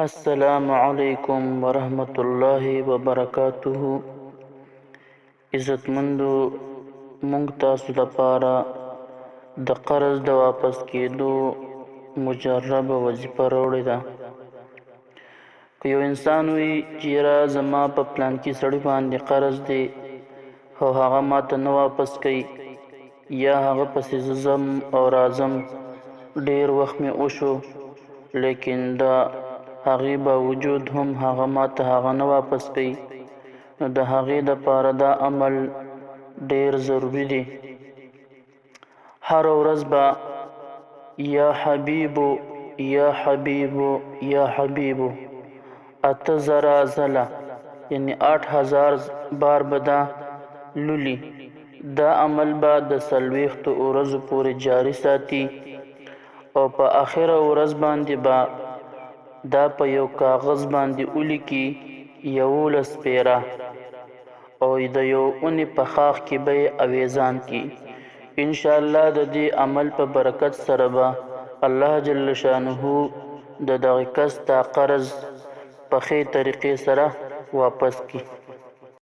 السلام علیکم ورحمت الله وبرکاته. عزتمندو، مونږ تاسو لپاره د قرض د واپس کېدو مجربه وظیفه راوړې ده. که یو انسان وي چې یاره زما په پلانکي سړي باندې قرض دی او هغه ماته نه واپس کوي، یا هغه پسې زه ځم او راځم، ډېر وخت مې وشو لیکن د هغې باوجود هم هغه ماته هغه نه واپس کوي، نو د هغې دپاره دا عمل ډېر ضروري دی. هره ورځ به یا حبیبو یا حبیبو یا حبیبو 8000 ځله یعنی 8000 بار به دا لولي. دا عمل به د 40 ورځو پورې جاري ساتي او په آخره ورځ باندې به دا په یو کاغذ باندې ولیکي 11 پیره او د یو اونې په خاخ کې به یې اویزان کی. انشاءالله د دې عمل په برکت سره به الله جل شانه د دغه کس دا قرض په ښې طریقې سره واپس کی.